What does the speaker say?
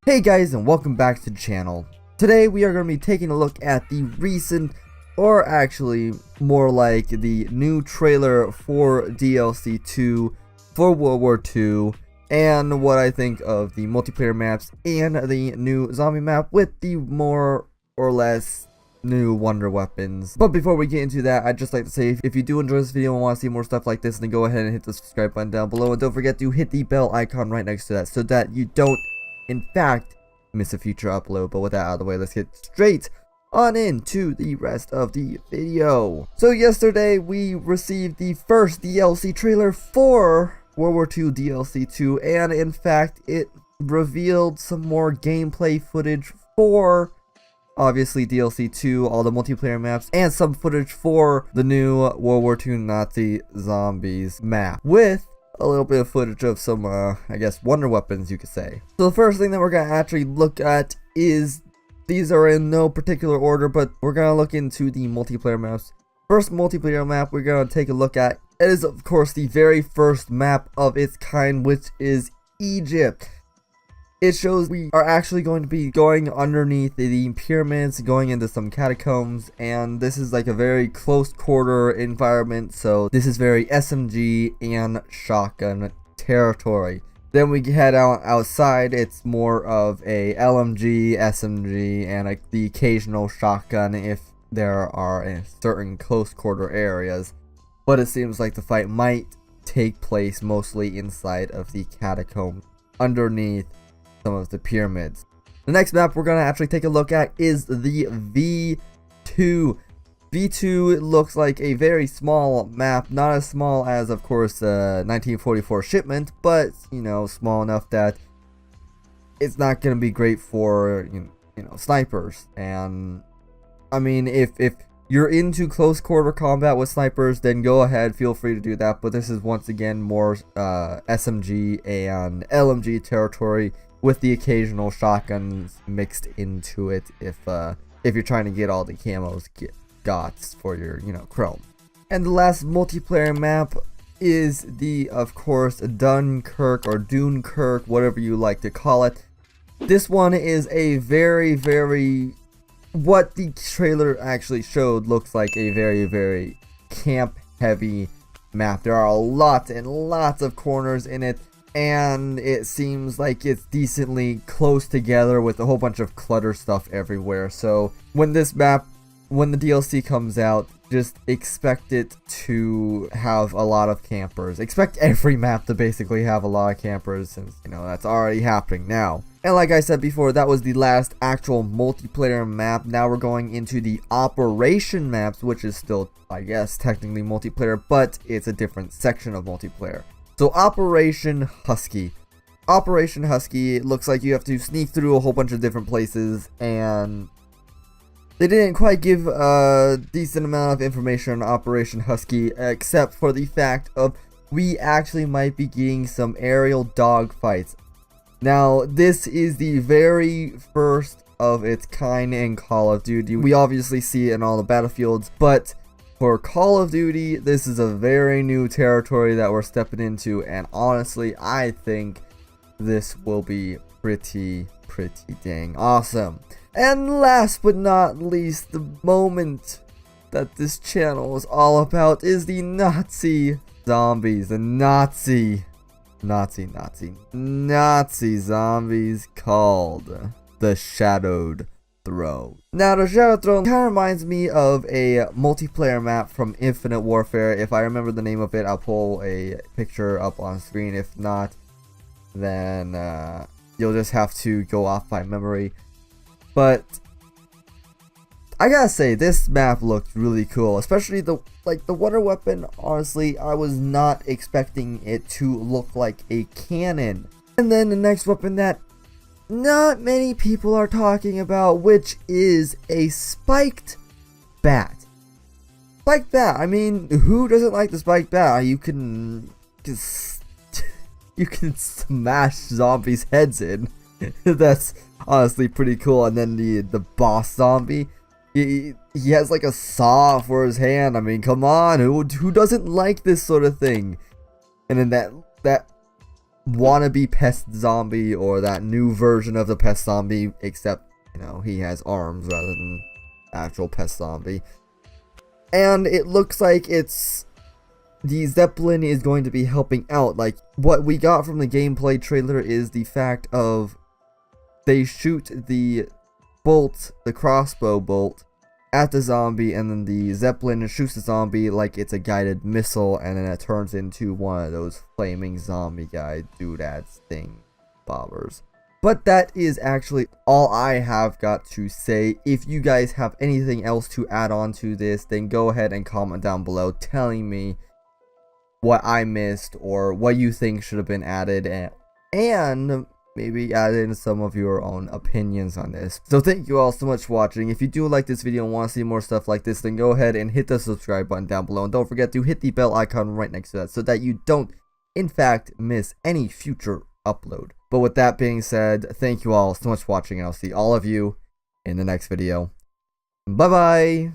Hey guys, and welcome back to the channel. Today we are going to be taking a look at the recent, or actually more like the new trailer for DLC2 for World War II, and what I think of the multiplayer maps and the new zombie map with the more or less new wonder weapons. But before we get into that, I'd just like to say, if you do enjoy this video and want to see more stuff like this, then go ahead and hit the subscribe button down below, and don't forget to hit the bell icon right next to that so that you don't in fact miss a future upload. But with that out of the way, let's get straight on into the rest of the video. So yesterday we received the first DLC trailer for World War II DLC2, and in fact it revealed some more gameplay footage for obviously DLC2, all the multiplayer maps, and some footage for the new World War II Nazi zombies map, with a little bit of footage of some, I guess, wonder weapons, you could say. So the first thing that we're going to actually look at is, these are in no particular order, but we're going to look into the multiplayer maps. First multiplayer map we're going to take a look at is, of course, the very first map of its kind, which is Egypt. It shows we are actually going to be going underneath the pyramids, going into some catacombs, and this is like a very close quarter environment, so this is very SMG and shotgun territory. Then we head outside, it's more of a LMG, SMG, and the occasional shotgun if there are certain close quarter areas. But it seems like the fight might take place mostly inside of the catacombs, underneath some of the pyramids. The next map we're going to actually take a look at is the V2. V2 looks like a very small map, not as small as, of course, 1944 shipment, but, you know, small enough that it's not going to be great for, you know, snipers. And, I mean, if you're into close quarter combat with snipers, then go ahead, feel free to do that, but this is once again more SMG and LMG territory, with the occasional shotguns mixed into it if you're trying to get all the camos gots for your, you know, chrome. And the last multiplayer map is the, of course, Dunkirk or Dunkirk, whatever you like to call it. This one is a very, what the trailer actually showed looks like a very camp heavy map. There are lots and lots of corners in it, and it seems like it's decently close together with a whole bunch of clutter stuff everywhere. So when the DLC comes out, just expect it to have a lot of campers. Expect every map to basically have a lot of campers, since, you know, that's already happening now. And like I said before, that was the last actual multiplayer map. Now we're going into the operation maps, which is still, I guess, technically multiplayer, but it's a different section of multiplayer. So Operation Husky. Operation Husky, it looks like you have to sneak through a whole bunch of different places, and they didn't quite give a decent amount of information on Operation Husky, except for the fact of we actually might be getting some aerial dogfights. Now, this is the very first of its kind in Call of Duty. We obviously see it in all the battlefields, but for Call of Duty, this is a very new territory that we're stepping into, and honestly, I think this will be pretty dang awesome. And last but not least, the moment that this channel is all about is the Nazi zombies, the Nazi zombies called the Shadowed Throne. Now, the Shadowed Throne kind of reminds me of a multiplayer map from Infinite Warfare. If I remember the name of it, I'll pull a picture up on screen. If not, then you'll just have to go off by memory. But I gotta say, this map looked really cool, especially the wonder weapon. Honestly, I was not expecting it to look like a cannon. And then the next weapon that not many people are talking about, which is a spiked bat. Spiked bat, I mean, who doesn't like the spiked bat? You can smash zombies' heads in. That's honestly pretty cool. And then the boss zombie, he has like a saw for his hand. I mean, come on, who doesn't like this sort of thing? And then that wannabe pest zombie, or that new version of the pest zombie, except, you know, he has arms rather than actual pest zombie. And it looks like the Zeppelin is going to be helping out. Like, what we got from the gameplay trailer is the fact of they shoot the bolt, the crossbow bolt, at the zombie, and then the Zeppelin shoots the zombie like it's a guided missile, and then it turns into one of those flaming zombie guy doodads thing bobbers. But that is actually all I have got to say. If you guys have anything else to add on to this, then go ahead and comment down below telling me what I missed or what you think should have been added, and maybe add in some of your own opinions on this. So thank you all so much for watching. If you do like this video and want to see more stuff like this, then go ahead and hit the subscribe button down below, and don't forget to hit the bell icon right next to that so that you don't in fact miss any future upload. But with that being said, thank you all so much for watching, and I'll see all of you in the next video. Bye bye.